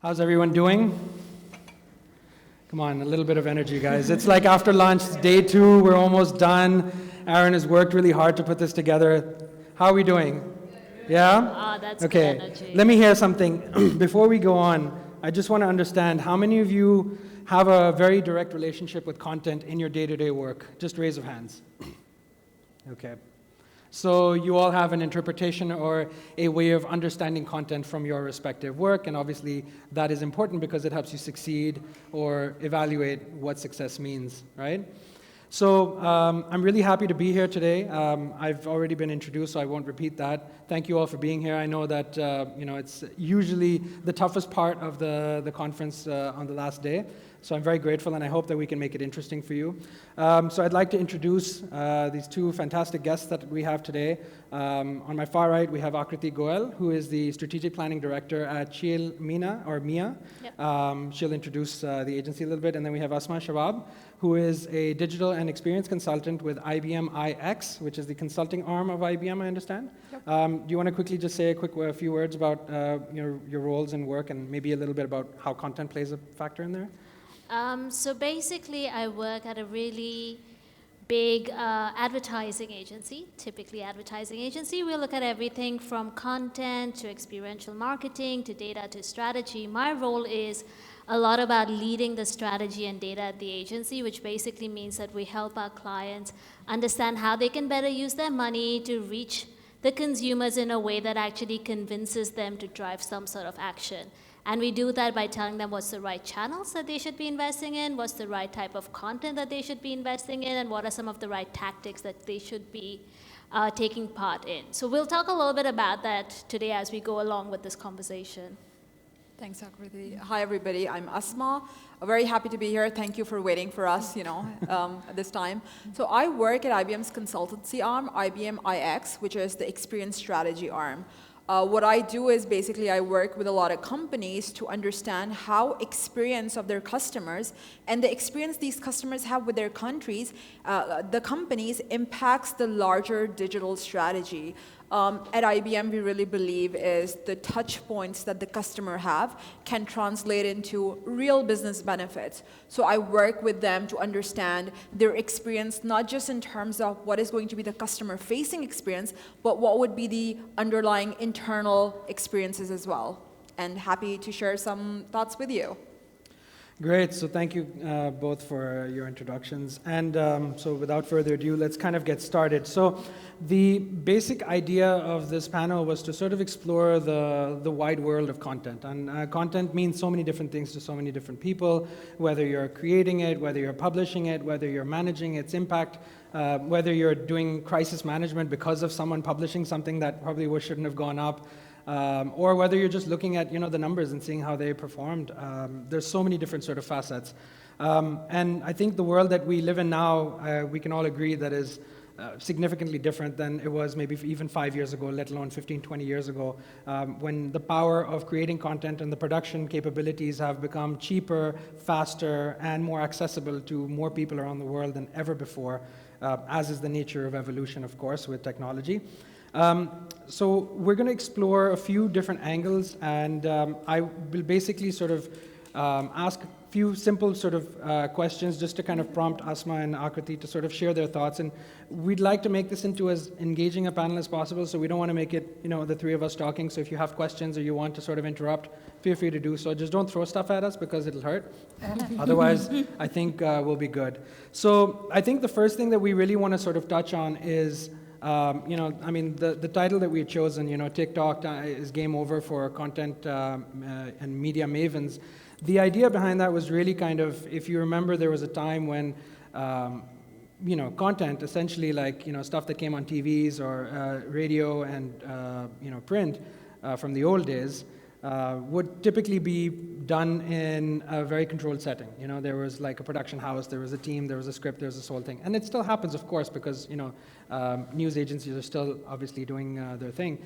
How's everyone doing? Come on, a little bit of energy, guys. It's like after lunch, it's day 2, we're almost done. Aaron has worked really hard to put this together. How are we doing? Yeah? Ah, that's okay. good energy. Let me hear something. Before we go on, I just want to understand how many of you have a very direct relationship with content in your day-to-day work? Just raise of hands. Okay. So you all have an interpretation or a way of understanding content from your respective work, and obviously that is important because it helps you succeed or evaluate what success means, right? So I'm really happy to be here today. I've already been introduced, so I won't repeat that. Thank you all for being here. I know that it's usually the toughest part of the conference on the last day. So I'm very grateful, and I hope that we can make it interesting for you. So I'd like to introduce these two fantastic guests that we have today. On my far right, we have Akriti Goel, who is the Strategic Planning Director at Chil Mina, or MIA. Yep. She'll introduce the agency a little bit. And then we have Asma Shabab, who is a digital and experience consultant with IBM iX, which is the consulting arm of IBM, I understand. Yep. Do you want to quickly just say a few words about your roles and work, and maybe a little bit about how content plays a factor in there? So basically, I work at a really big advertising agency, typically advertising agency. We look at everything from content to experiential marketing to data to strategy. My role is a lot about leading the strategy and data at the agency, which basically means that we help our clients understand how they can better use their money to reach the consumers in a way that actually convinces them to drive some sort of action. And we do that by telling them what's the right channels that they should be investing in, what's the right type of content that they should be investing in, and what are some of the right tactics that they should be taking part in. So we'll talk a little bit about that today as we go along with this conversation. Thanks, Akriti. Hi, everybody. I'm Asma. I'm very happy to be here. Thank you for waiting for us, at this time. So I work at IBM's consultancy arm, IBM iX, which is the experience strategy arm. What I do is basically I work with a lot of companies to understand how experience of their customers and the experience these customers have with their countries, the companies impacts the larger digital strategy. At IBM, we really believe is the touch points that the customer have can translate into real business benefits. So I work with them to understand their experience, not just in terms of what is going to be the customer-facing experience, but what would be the underlying internal experiences as well. And happy to share some thoughts with you. Great, so thank you both for your introductions. And so without further ado, let's kind of get started. So the basic idea of this panel was to sort of explore the wide world of content. And content means so many different things to so many different people, whether you're creating it, whether you're publishing it, whether you're managing its impact, whether you're doing crisis management because of someone publishing something that probably shouldn't have gone up. Or whether you're just looking at the numbers and seeing how they performed. There's so many different sort of facets. And I think the world that we live in now, we can all agree that is significantly different than it was maybe even 5 years ago, let alone 15, 20 years ago, when the power of creating content and the production capabilities have become cheaper, faster, and more accessible to more people around the world than ever before, as is the nature of evolution, of course, with technology. So we're going to explore a few different angles, and I will basically sort of ask a few simple sort of questions just to kind of prompt Asma and Akriti to sort of share their thoughts. And we'd like to make this into as engaging a panel as possible, so we don't want to make it, the three of us talking. So if you have questions or you want to sort of interrupt, feel free to do so. Just don't throw stuff at us because it'll hurt. Otherwise, I think we'll be good. So I think the first thing that we really want to sort of touch on is the title that we had chosen, TikTok is game over for content and media mavens. The idea behind that was really kind of, if you remember, there was a time when, content, essentially like, stuff that came on TVs or radio and, print from the old days, would typically be done in a very controlled setting. There was like a production house, there was a team, there was a script, there was this whole thing. And it still happens, of course, because, news agencies are still obviously doing their thing.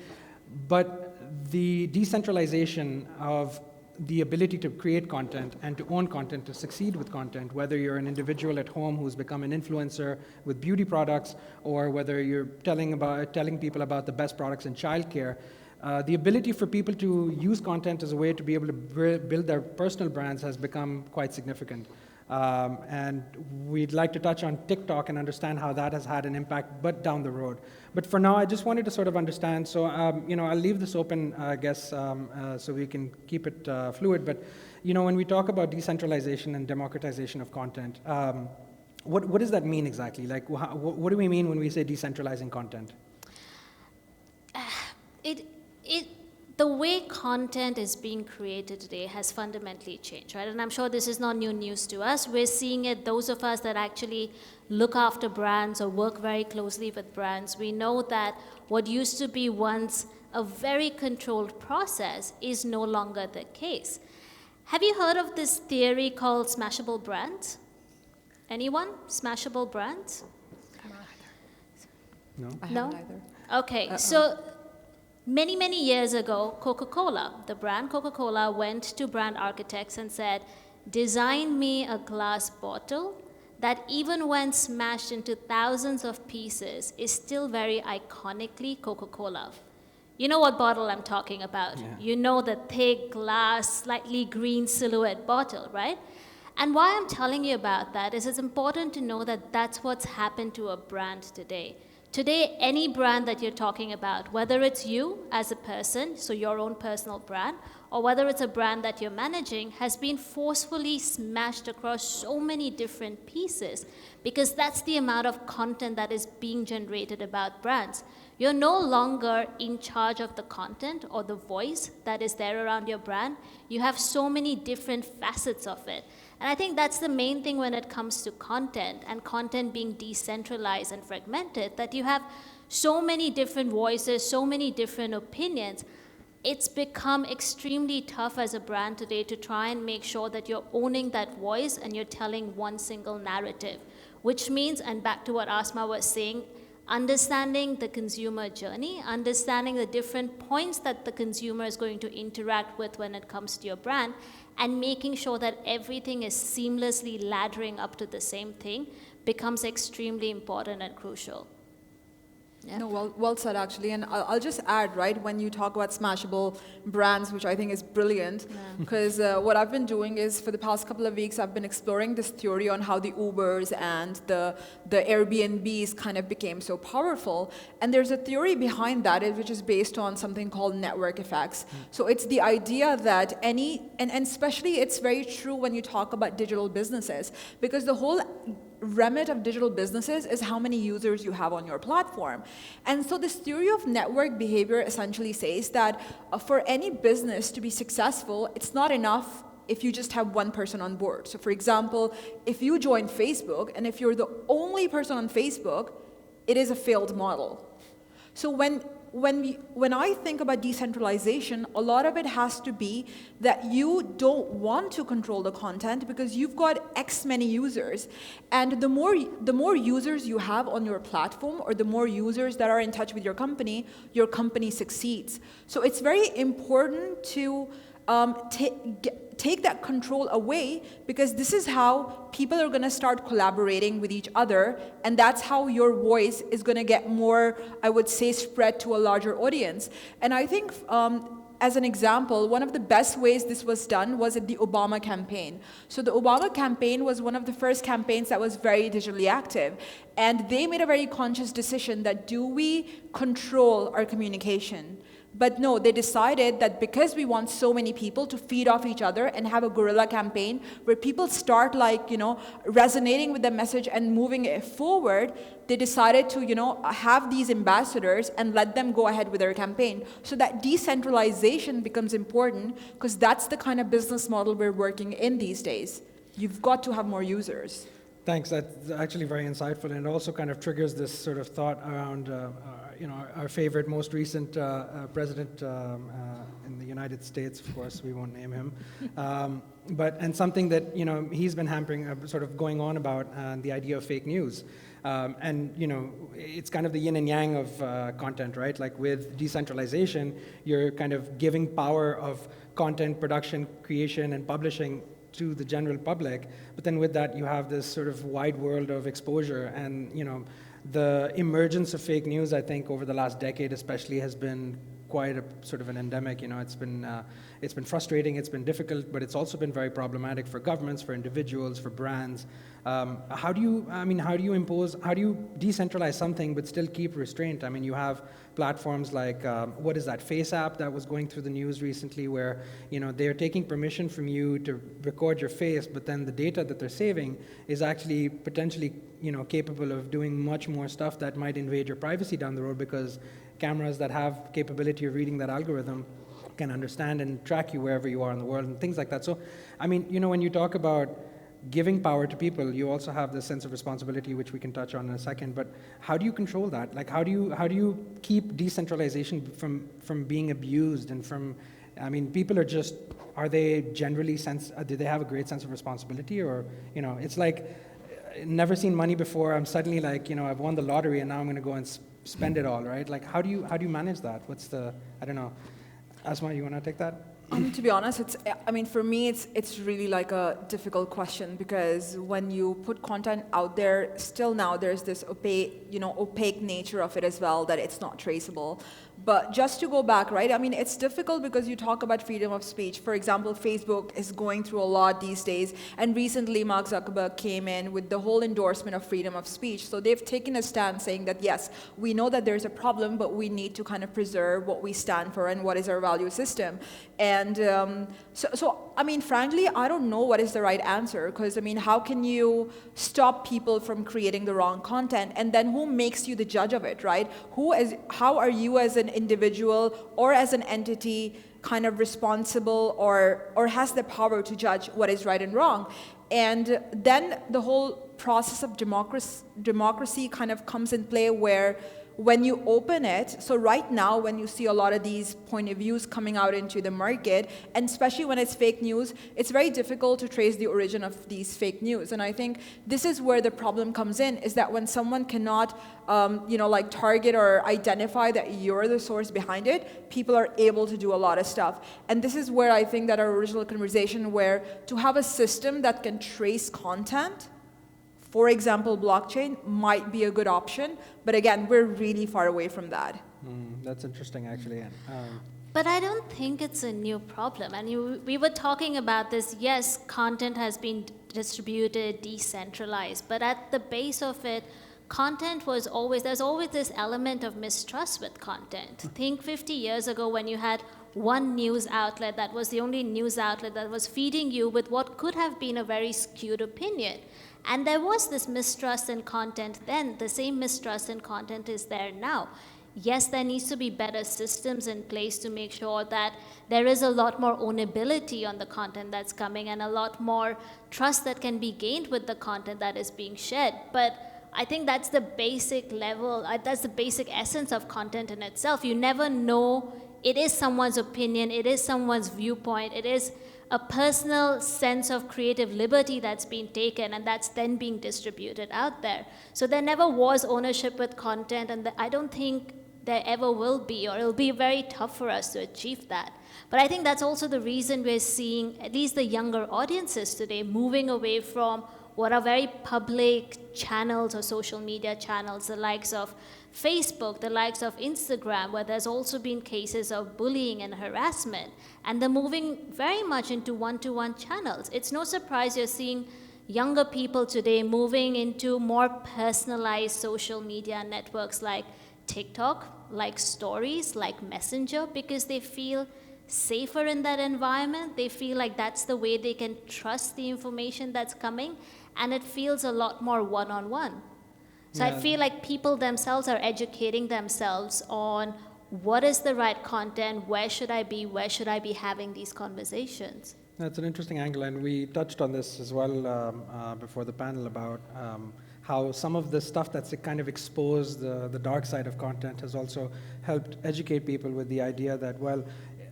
But the decentralization of the ability to create content and to own content, to succeed with content, whether you're an individual at home who's become an influencer with beauty products, or whether you're telling people about the best products in childcare, the ability for people to use content as a way to be able to build their personal brands has become quite significant. And we'd like to touch on TikTok and understand how that has had an impact, but down the road. But for now, I just wanted to sort of understand. So, I'll leave this open, I guess, so we can keep it fluid. But, when we talk about decentralization and democratization of content, what does that mean exactly? Like, what do we mean when we say decentralizing content? The way content is being created today has fundamentally changed, right? And I'm sure this is not new news to us. We're seeing it, those of us that actually look after brands or work very closely with brands, we know that what used to be once a very controlled process is no longer the case. Have you heard of this theory called smashable brands? Anyone? Smashable brands? No? I No? haven't either. Okay, so many, many years ago, Coca-Cola, the brand Coca-Cola, went to brand architects and said, design me a glass bottle that even when smashed into thousands of pieces is still very iconically Coca-Cola. You know what bottle I'm talking about. Yeah. You know the thick glass, slightly green silhouette bottle, right? And why I'm telling you about that is it's important to know that that's what's happened to a brand today. Today, any brand that you're talking about, whether it's you as a person, so your own personal brand, or whether it's a brand that you're managing, has been forcefully smashed across so many different pieces because that's the amount of content that is being generated about brands. You're no longer in charge of the content or the voice that is there around your brand. You have so many different facets of it. And I think that's the main thing when it comes to content and content being decentralized and fragmented, that you have so many different voices, so many different opinions. It's become extremely tough as a brand today to try and make sure that you're owning that voice and you're telling one single narrative, which means, and back to what Asma was saying, understanding the consumer journey, understanding the different points that the consumer is going to interact with when it comes to your brand, and making sure that everything is seamlessly laddering up to the same thing becomes extremely important and crucial. Yeah. No, well said, actually. And I'll just add, right, when you talk about smashable brands, which I think is brilliant, because what I've been doing is for the past couple of weeks, I've been exploring this theory on how the Ubers and the Airbnbs kind of became so powerful. And there's a theory behind that, which is based on something called network effects. So it's the idea that and especially it's very true when you talk about digital businesses, because the whole remit of digital businesses is how many users you have on your platform. And so this theory of network behavior essentially says that for any business to be successful, it's not enough if you just have one person on board. So for example, if you join Facebook and if you're the only person on Facebook, it is a failed model. So when I think about decentralization, a lot of it has to be that you don't want to control the content because you've got X many users. And the more users you have on your platform, or the more users that are in touch with your company succeeds. So it's very important to take that control away, because this is how people are going to start collaborating with each other, and that's how your voice is going to get more, I would say, spread to a larger audience. And I think as an example, one of the best ways this was done was at the Obama campaign. So the Obama campaign was one of the first campaigns that was very digitally active. And they made a very conscious decision that, do we control our communication? But no, they decided that because we want so many people to feed off each other and have a guerrilla campaign where people start resonating with the message and moving it forward, they decided to, have these ambassadors and let them go ahead with their campaign. So that decentralization becomes important, because that's the kind of business model we're working in these days. You've got to have more users. Thanks. That's actually very insightful, and it also kind of triggers this sort of thought around, our favorite, most recent president in the United States. Of course, we won't name him, and something that he's been hampering, sort of going on about the idea of fake news, and it's kind of the yin and yang of content, right? Like with decentralization, you're kind of giving power of content production, creation, and publishing to the general public, but then with that you have this sort of wide world of exposure, and the emergence of fake news, I think, over the last decade especially, has been quite a sort of an endemic. It's been frustrating, it's been difficult, but it's also been very problematic for governments, for individuals, for brands. How do you decentralize something but still keep restraint? I mean, you have platforms like, what is that, Face app that was going through the news recently, where they're taking permission from you to record your face, but then the data that they're saving is actually potentially capable of doing much more stuff that might invade your privacy down the road, because cameras that have capability of reading that algorithm can understand and track you wherever you are in the world and things like that. So, I mean, when you talk about giving power to people, you also have this sense of responsibility, which we can touch on in a second. But how do you control that? Like, how do you keep decentralization from being abused and from, I mean, people are they generally do they have a great sense of responsibility, or it's like, never seen money before, I'm suddenly like, I've won the lottery and now I'm going to go and spend it all, right? Like, how do you manage that? I don't know. Asma, you want to take that? To be honest, for me, it's really like a difficult question, because when you put content out there, still now there's this opaque nature of it as well, that it's not traceable. But just to go back, right? I mean, it's difficult because you talk about freedom of speech. For example, Facebook is going through a lot these days, and recently Mark Zuckerberg came in with the whole endorsement of freedom of speech. So they've taken a stand saying that, yes, we know that there's a problem, but we need to kind of preserve what we stand for and what is our value system. And so I mean, frankly, I don't know what is the right answer, because, I mean, how can you stop people from creating the wrong content? And then who makes you the judge of it, right? How are you as an individual or as an entity kind of responsible or has the power to judge what is right and wrong? And then the whole process of democracy kind of comes in play, where when you open it, so right now when you see a lot of these point of views coming out into the market, and especially when it's fake news, it's very difficult to trace the origin of these fake news. And I think this is where the problem comes in, is that when someone cannot like target or identify that you're the source behind it, people are able to do a lot of stuff. And this is where I think that our original conversation, where to have a system that can trace content, for example, blockchain, might be a good option. But again, we're really far away from that. That's interesting, actually. But I don't think it's a new problem. And we were talking about this. Yes, content has been distributed, decentralized. But at the base of it, there's always this element of mistrust with content. Think 50 years ago when you had one news outlet that was the only news outlet that was feeding you with what could have been a very skewed opinion. And there was this mistrust in content then. The same mistrust in content is there now. Yes, there needs to be better systems in place to make sure that there is a lot more ownability on the content that's coming and a lot more trust that can be gained with the content that is being shared. But I think that's the basic level, that's the basic essence of content in itself. You never know. It is someone's opinion, it is someone's viewpoint, it is a personal sense of creative liberty that's been taken, and that's then being distributed out there. So there never was ownership with content, and I don't think there ever will be, or it'll be very tough for us to achieve that. But I think that's also the reason we're seeing at least the younger audiences today moving away from what are very public channels or social media channels, the likes of Facebook, the likes of Instagram, where there's also been cases of bullying and harassment. And they're moving very much into one-to-one channels. It's no surprise you're seeing younger people today moving into more personalized social media networks like TikTok, like Stories, like Messenger, because they feel safer in that environment. They feel like that's the way they can trust the information that's coming, and it feels a lot more one-on-one. So I feel like people themselves are educating themselves on what is the right content, where should I be having these conversations. That's an interesting angle, and we touched on this as well before the panel about how some of the stuff that's kind of exposed the dark side of content has also helped educate people with the idea that, well,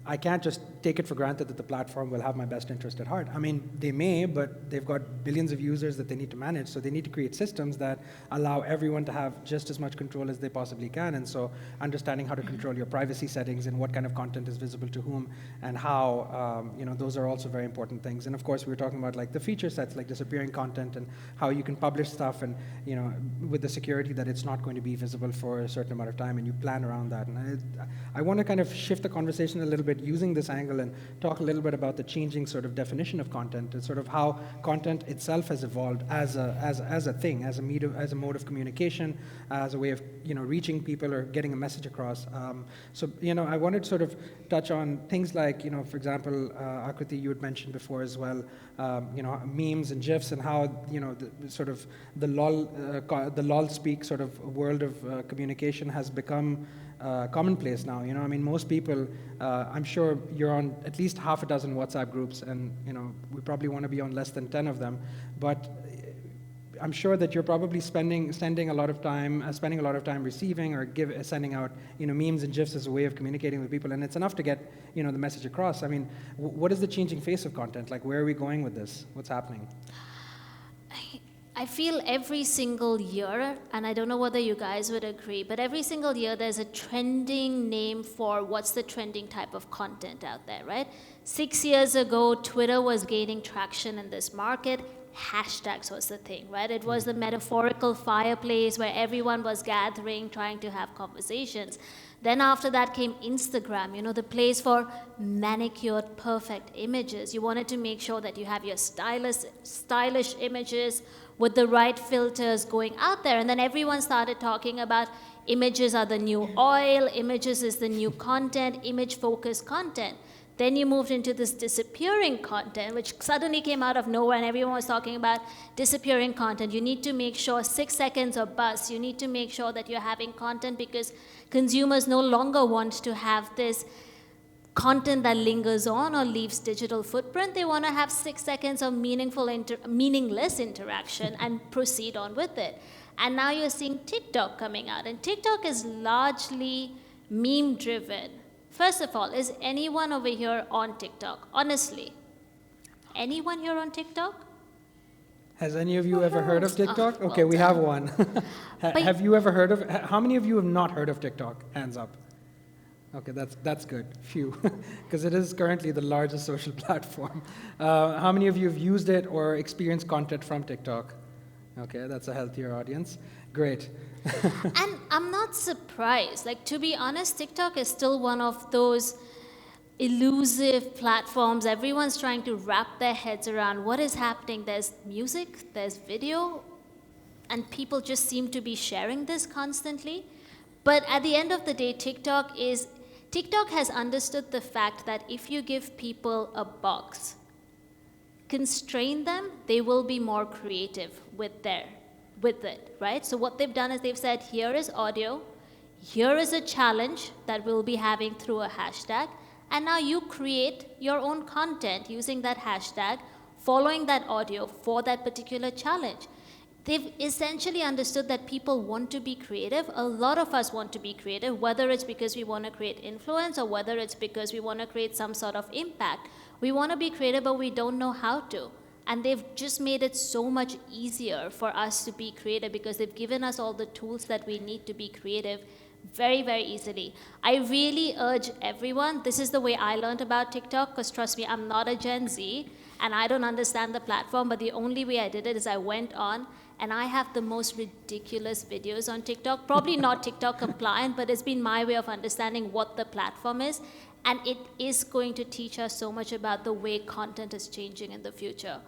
I can't just take it for granted that the platform will have my best interest at heart. I mean, they may, but they've got billions of users that they need to manage, so they need to create systems that allow everyone to have just as much control as they possibly can. And so understanding how to control your privacy settings and what kind of content is visible to whom and how, those are also very important things. And of course, we were talking about like the feature sets, like disappearing content and how you can publish stuff and, with the security that it's not going to be visible for a certain amount of time, and you plan around that. And I want to kind of shift the conversation a little bit using this angle and talk a little bit about the changing sort of definition of content and sort of how content itself has evolved as a thing, as a mode of communication, as a way of reaching people or getting a message across. I wanted to sort of touch on things like for example, Akriti, you had mentioned before as well, memes and GIFs and how the lol speak sort of world of communication has become commonplace now. I mean, most people, I'm sure you're on at least half a dozen WhatsApp groups, and we probably want to be on less than 10 of them, but I'm sure that you're probably spending a lot of time receiving or sending out memes and GIFs as a way of communicating with people, and it's enough to get the message across. I mean, what is the changing face of content? Like, where are we going with this? What's happening? I feel every single year, and I don't know whether you guys would agree, but every single year there's a trending name for what's the trending type of content out there, right? 6 years ago, Twitter was gaining traction in this market. Hashtags was the thing, right? It was the metaphorical fireplace where everyone was gathering, trying to have conversations. Then after that came Instagram, the place for manicured, perfect images. You wanted to make sure that you have your stylish images with the right filters going out there. And then everyone started talking about images are the new oil, images is the new content, image-focused content. Then you moved into this disappearing content, which suddenly came out of nowhere, and everyone was talking about disappearing content. You need to make sure 6 seconds or bust. You need to make sure that you're having content because consumers no longer want to have this content that lingers on or leaves digital footprint. They want to have 6 seconds of meaningless interaction and proceed on with it. And now you're seeing TikTok coming out, and TikTok is largely meme-driven. First of all, is anyone over here on TikTok? Honestly, anyone here on TikTok? Has any of you ever heard of TikTok? Well Okay, we done. have one. Have you ever heard of? How many of you have not heard of TikTok? Hands up. Okay, that's good. Phew, because it is currently the largest social platform. How many of you have used it or experienced content from TikTok? Okay, that's a healthier audience. Great. And I'm not surprised. Like, to be honest, TikTok is still one of those elusive platforms. Everyone's trying to wrap their heads around what is happening. There's music, there's video, and people just seem to be sharing this constantly. But at the end of the day, TikTok has understood the fact that if you give people a box, constrain them, they will be more creative with it, right? So what they've done is they've said, here is audio, here is a challenge that we'll be having through a hashtag, and now you create your own content using that hashtag, following that audio for that particular challenge. They've essentially understood that people want to be creative. A lot of us want to be creative, whether it's because we want to create influence or whether it's because we want to create some sort of impact. We want to be creative, but we don't know how to. And they've just made it so much easier for us to be creative because they've given us all the tools that we need to be creative very, very easily. I really urge everyone, this is the way I learned about TikTok, because trust me, I'm not a Gen Z, and I don't understand the platform, but the only way I did it is I went on, and I have the most ridiculous videos on TikTok, probably not TikTok compliant, but it's been my way of understanding what the platform is, and it is going to teach us so much about the way content is changing in the future.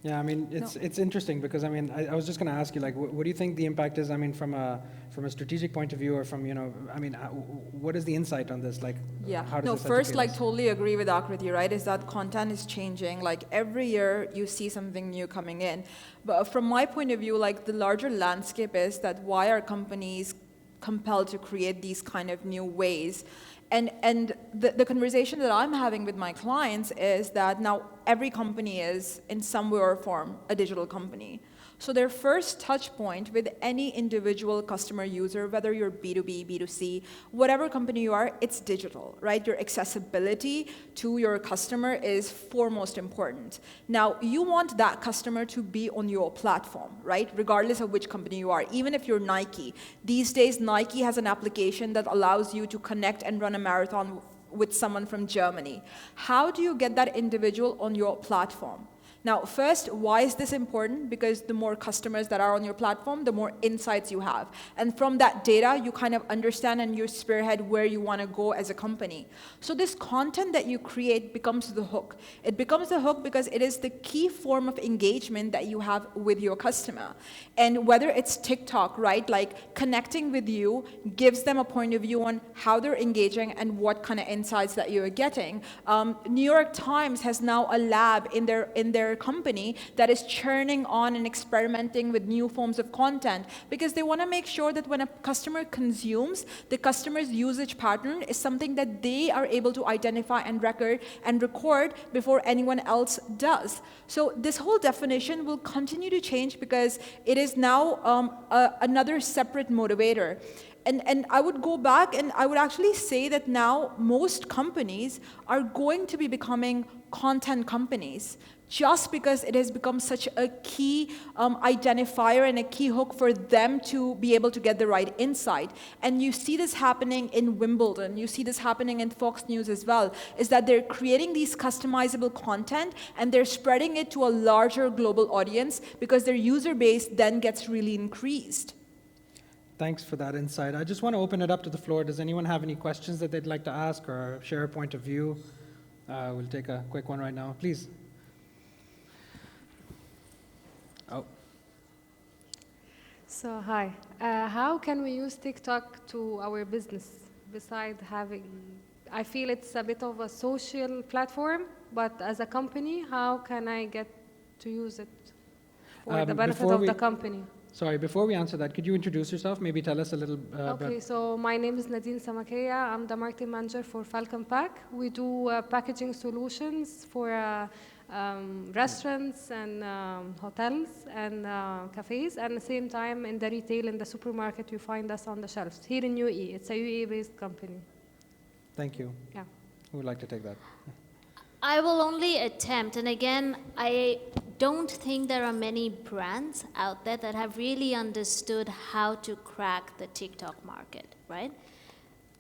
Yeah, I mean, it's interesting because, I mean, I was just going to ask you, like, what do you think the impact is, I mean, from a strategic point of view or from, I mean, what is the insight on this? Like, yeah. how does No, this first, educate like, us? totally agree with Akriti, right? Is that content is changing. Like, every year you see something new coming in. But from my point of view, like, the larger landscape is that why are companies compelled to create these kind of new ways? And the conversation that I'm having with my clients is that now every company is, in some way or form, a digital company. So their first touch point with any individual customer user, whether you're B2B, B2C, whatever company you are, it's digital, right? Your accessibility to your customer is foremost important. Now, you want that customer to be on your platform, right? Regardless of which company you are, even if you're Nike. These days, Nike has an application that allows you to connect and run a marathon with someone from Germany. How do you get that individual on your platform? Now, first, why is this important? Because the more customers that are on your platform, the more insights you have. And from that data, you kind of understand and you spearhead where you want to go as a company. So this content that you create becomes the hook. It becomes the hook because it is the key form of engagement that you have with your customer. And whether it's TikTok, right, like connecting with you gives them a point of view on how they're engaging and what kind of insights that you're getting. New York Times has now a lab in their company that is churning on and experimenting with new forms of content because they want to make sure that when a customer consumes, the customer's usage pattern is something that they are able to identify and record before anyone else does. So this whole definition will continue to change because it is now another separate motivator. And I would go back and I would actually say that now most companies are going to be becoming content companies just because it has become such a key identifier and a key hook for them to be able to get the right insight. And you see this happening in Wimbledon, you see this happening in Fox News as well, is that they're creating these customizable content and they're spreading it to a larger global audience because their user base then gets really increased. Thanks for that insight. I just want to open it up to the floor. Does anyone have any questions that they'd like to ask or share a point of view? We'll take a quick one right now. Please. Oh. So, hi. How can we use TikTok to our business besides having, I feel it's a bit of a social platform, but as a company, how can I get to use it for the benefit of the company? Sorry, before we answer that, could you introduce yourself? Maybe tell us a little Okay, so my name is Nadine Samakeya. I'm the marketing manager for Falcon Pack. We do packaging solutions for restaurants and hotels and cafes. And at the same time, in the retail, in the supermarket, you find us on the shelves. Here in UAE, it's a UAE-based company. Thank you. Yeah. Who would like to take that? I will only attempt, and again, I don't think there are many brands out there that have really understood how to crack the TikTok market, right?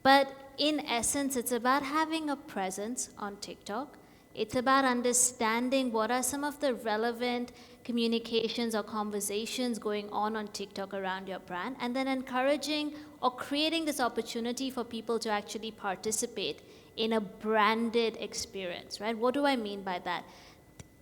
But in essence, it's about having a presence on TikTok. It's about understanding what are some of the relevant communications or conversations going on TikTok around your brand, and then encouraging or creating this opportunity for people to actually participate in a branded experience, right? What do I mean by that?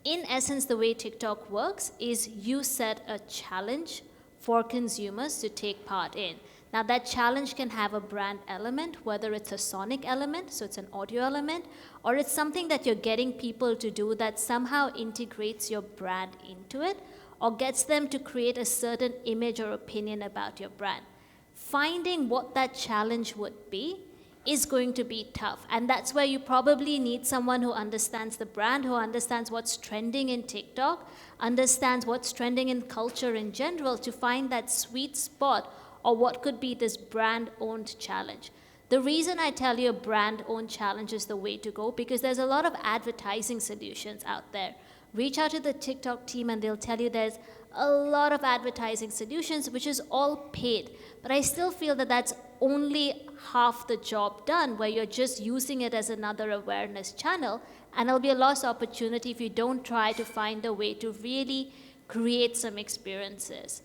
In essence, the way TikTok works is you set a challenge for consumers to take part in. Now, that challenge can have a brand element, whether it's a sonic element, so it's an audio element, or it's something that you're getting people to do that somehow integrates your brand into it, or gets them to create a certain image or opinion about your brand. Finding what that challenge would be is going to be tough. And that's where you probably need someone who understands the brand, who understands what's trending in TikTok, understands what's trending in culture in general to find that sweet spot or what could be this brand-owned challenge. The reason I tell you a brand-owned challenge is the way to go because there's a lot of advertising solutions out there. Reach out to the TikTok team and they'll tell you there's a lot of advertising solutions, which is all paid. But I still feel that that's only half the job done, where you're just using it as another awareness channel, and it'll be a lost opportunity if you don't try to find a way to really create some experiences.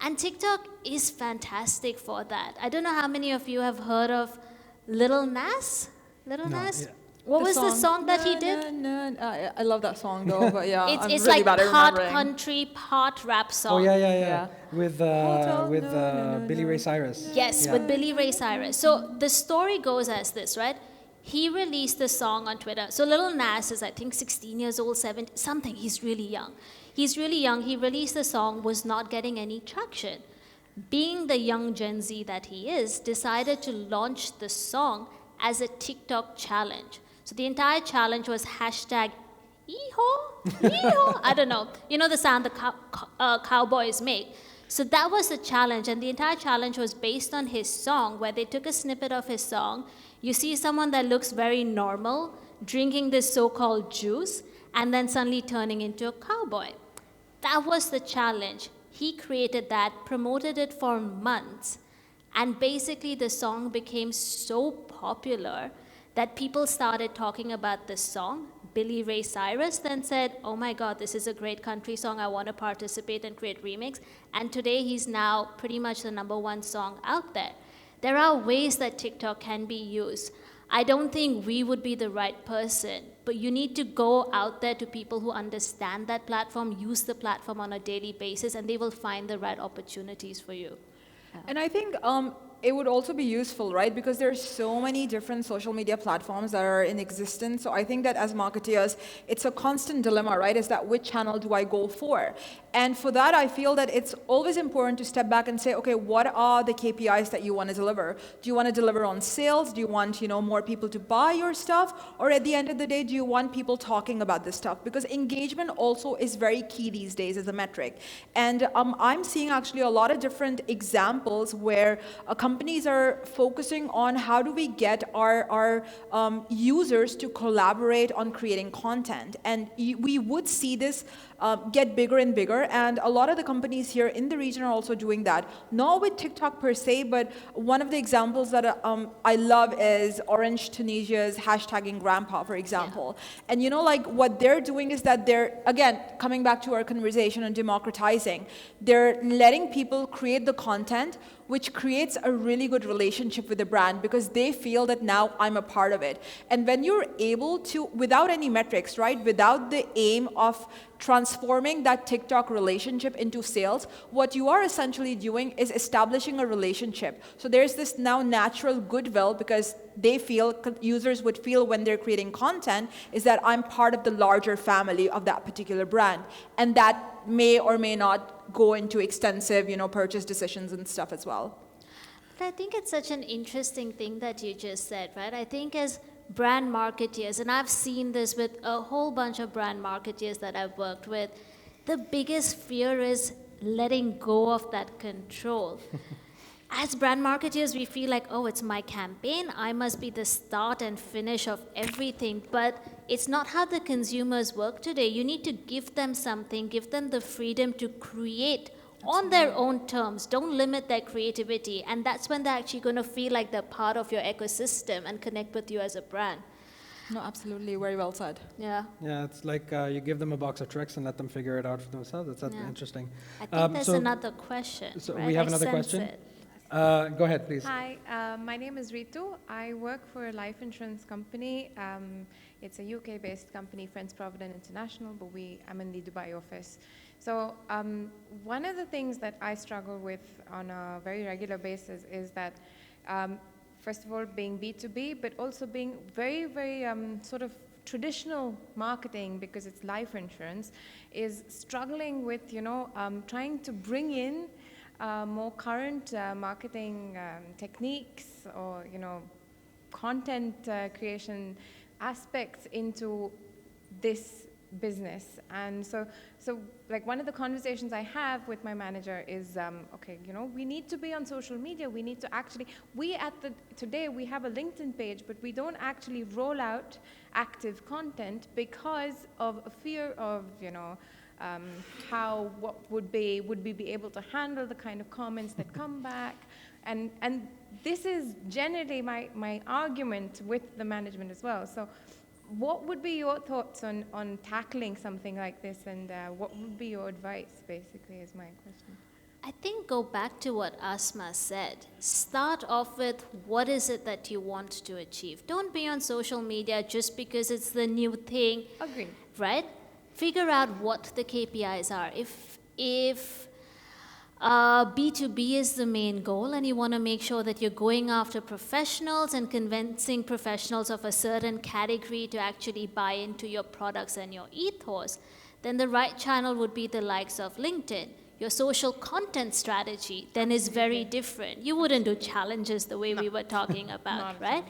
And TikTok is fantastic for that. I don't know how many of you have heard of Lil Nas? Nas? Yeah. What was the song that he did? I love that song though, but yeah, It's I'm really really like bad at part remembering. country, part rap song. Oh, yeah. Yeah. With Billy Ray Cyrus. Yes, Yeah. with Billy Ray Cyrus. So the story goes as this, right? He released the song on Twitter. So Lil Nas is, I think, 16 years old, 17, something. He's really young. He's really young. He released the song, was not getting any traction. Being the young Gen Z that he is, decided to launch the song as a TikTok challenge. So the entire challenge was hashtag Hee-haw, hee-haw. I don't know. You know the sound the cowboys make. So that was the challenge, and the entire challenge was based on his song, where they took a snippet of his song. You see someone that looks very normal drinking this so-called juice, and then suddenly turning into a cowboy. That was the challenge. He created that, promoted it for months, and basically the song became so popular that people started talking about this song. Billy Ray Cyrus then said, oh my God, this is a great country song. I want to participate and create remix. And today he's now pretty much the #1 song out there. There are ways that TikTok can be used. I don't think we would be the right person, but you need to go out there to people who understand that platform, use the platform on a daily basis, and they will find the right opportunities for you. And I think it would also be useful, right? Because there are so many different social media platforms that are in existence. So I think that as marketeers, it's a constant dilemma, right? Is that which channel do I go for? And for that, I feel that it's always important to step back and say, okay, what are the KPIs that you want to deliver? Do you want to deliver on sales? Do you want, more people to buy your stuff? Or at the end of the day, do you want people talking about this stuff? Because engagement also is very key these days as a metric. And I'm seeing actually a lot of different examples where companies are focusing on how do we get our users to collaborate on creating content. And we would see this get bigger and bigger, and a lot of the companies here in the region are also doing that. Not with TikTok per se, but one of the examples that I love is Orange Tunisia's hashtagging grandpa, for example. Yeah. And what they're doing is that they're, again, coming back to our conversation on democratizing, they're letting people create the content, which creates a really good relationship with the brand because they feel that now I'm a part of it. And when you're able to, without any metrics, right, without the aim of transforming that TikTok relationship into sales, what you are essentially doing is establishing a relationship. So there's this now natural goodwill because they feel, users would feel when they're creating content, is that I'm part of the larger family of that particular brand. And that may or may not go into extensive, purchase decisions and stuff as well. But I think it's such an interesting thing that you just said, right? I think as brand marketeers, and I've seen this with a whole bunch of brand marketeers that I've worked with, the biggest fear is letting go of that control. As brand marketeers, we feel like, oh, it's my campaign. I must be the start and finish of everything. But it's not how the consumers work today. You need to give them something, give them the freedom to create on their own terms. Don't limit their creativity. And that's when they're actually going to feel like they're part of your ecosystem and connect with you as a brand. No, absolutely. Very well said. Yeah. Yeah, it's like you give them a box of tricks and let them figure it out for themselves. That's interesting. I think there's another question. So right? we have another question. Go ahead, please. Hi, my name is Ritu. I work for a life insurance company. It's a UK-based company, Friends Provident International, but I'm in the Dubai office. So one of the things that I struggle with on a very regular basis is that, first of all, being B2B, but also being very, very sort of traditional marketing, because it's life insurance, is struggling with, trying to bring in more current marketing techniques or, content creation aspects into this business. And so like one of the conversations I have with my manager is, okay, we need to be on social media. We need to actually, today we have a LinkedIn page, but we don't actually roll out active content because of a fear of, what would we be able to handle the kind of comments that come back? And this is generally my argument with the management as well. So what would be your thoughts on tackling something like this, and what would be your advice, basically, is my question. I think go back to what Asma said. Start off with what is it that you want to achieve. Don't be on social media just because it's the new thing. Agreed. Right? Figure out what the KPIs are. If B2B is the main goal and you want to make sure that you're going after professionals and convincing professionals of a certain category to actually buy into your products and your ethos, then the right channel would be the likes of LinkedIn. Your social content strategy then is very different. You wouldn't do challenges the way we were talking about, right?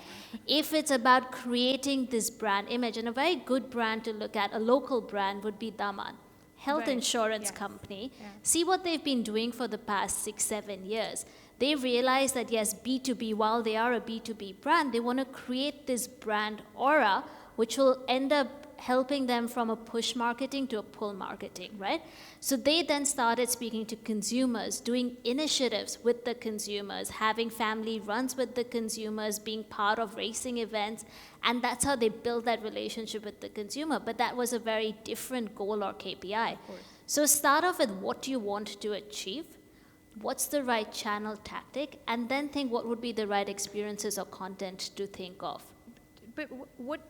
If it's about creating this brand image, and a very good brand to look at, a local brand would be Daman, health Right. insurance Yes. company. Yeah. See what they've been doing for the past 6-7 years. They realize that yes, B2B, while they are a B2B brand, they want to create this brand aura, which will end up helping them from a push marketing to a pull marketing, right? So they then started speaking to consumers, doing initiatives with the consumers, having family runs with the consumers, being part of racing events, and that's how they built that relationship with the consumer. But that was a very different goal or KPI. So start off with what you want to achieve, what's the right channel tactic, and then think what would be the right experiences or content to think of. But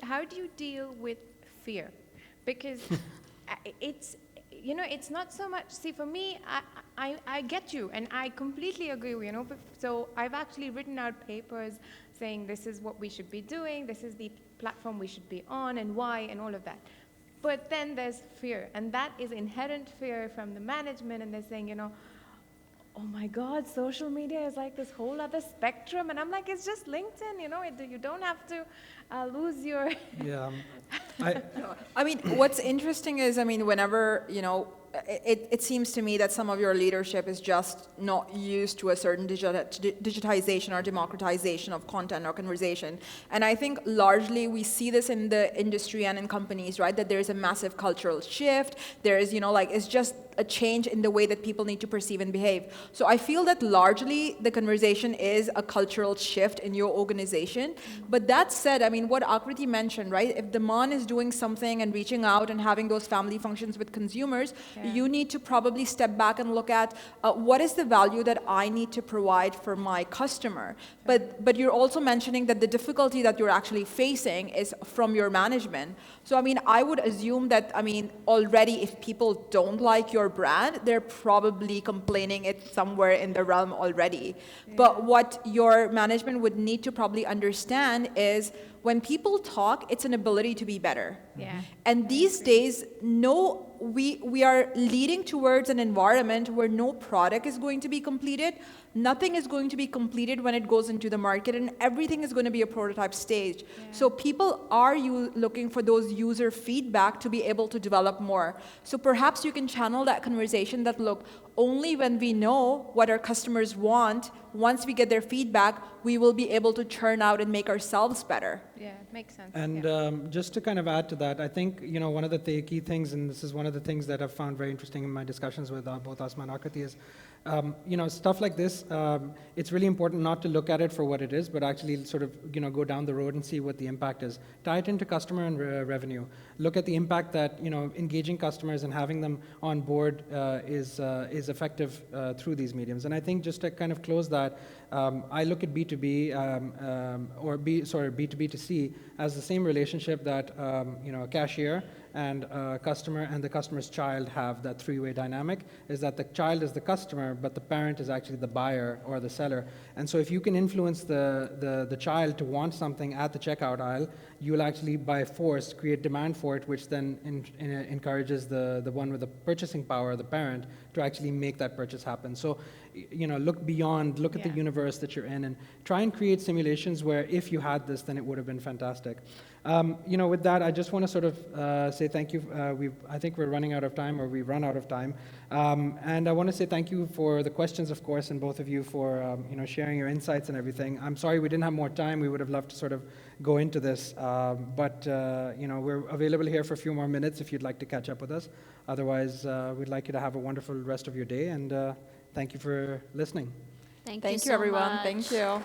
how do you deal with fear? Because it's, it's not so much, see, for me, I get you, and I completely agree, so I've actually written out papers saying this is what we should be doing, this is the platform we should be on, and why, and all of that. But then there's fear, and that is inherent fear from the management, and they're saying, oh my God, social media is like this whole other spectrum. And I'm like, it's just LinkedIn, you don't have to lose your... Yeah. I mean, what's interesting is, whenever, it seems to me that some of your leadership is just not used to a certain digitization or democratization of content or conversation. And I think largely we see this in the industry and in companies, right? That there's a massive cultural shift. There is, it's just a change in the way that people need to perceive and behave. So I feel that largely the conversation is a cultural shift in your organization. But that said, what Akriti mentioned, right? If Daman is doing something and reaching out and having those family functions with consumers, you need to probably step back and look at what is the value that I need to provide for my customer. But you're also mentioning that the difficulty that you're actually facing is from your management. So I would assume that already if people don't like your brand, they're probably complaining it somewhere in the realm already. Yeah. But what your management would need to probably understand is when people talk, it's an ability to be better. Yeah. And these days, we are leading towards an environment where no product is going to be completed. Nothing is going to be completed when it goes into the market, and everything is going to be a prototype stage. Yeah. So people are looking for those user feedback to be able to develop more. So perhaps you can channel that conversation that, look, only when we know what our customers want, once we get their feedback, we will be able to churn out and make ourselves better. Yeah, makes sense. And just to kind of add to that, I think, one of the key things, and this is one of the things that I've found very interesting in my discussions with both Asma and Akriti is, stuff like this, it's really important not to look at it for what it is, but actually sort of, go down the road and see what the impact is. Tie it into customer and revenue. Look at the impact that, engaging customers and having them on board is effective through these mediums. And I think just to kind of close that, I look at B2B B2B to C as the same relationship that, a cashier and a customer and the customer's child have, that three-way dynamic, is that the child is the customer, but the parent is actually the buyer or the seller. And so if you can influence the child to want something at the checkout aisle, you will actually, by force, create demand for it, which then encourages the one with the purchasing power, the parent, to actually make that purchase happen. So, look beyond, look at the universe that you're in, and try and create simulations where if you had this, then it would have been fantastic. With that, I just want to sort of say thank you. I think we're running out of time, or we've run out of time. And I want to say thank you for the questions, of course, and both of you for sharing your insights and everything. I'm sorry we didn't have more time. We would have loved to sort of go into this, but we're available here for a few more minutes if you'd like to catch up with us. Otherwise, we'd like you to have a wonderful rest of your day, and thank you for listening. Thank you so everyone. much. Thank you.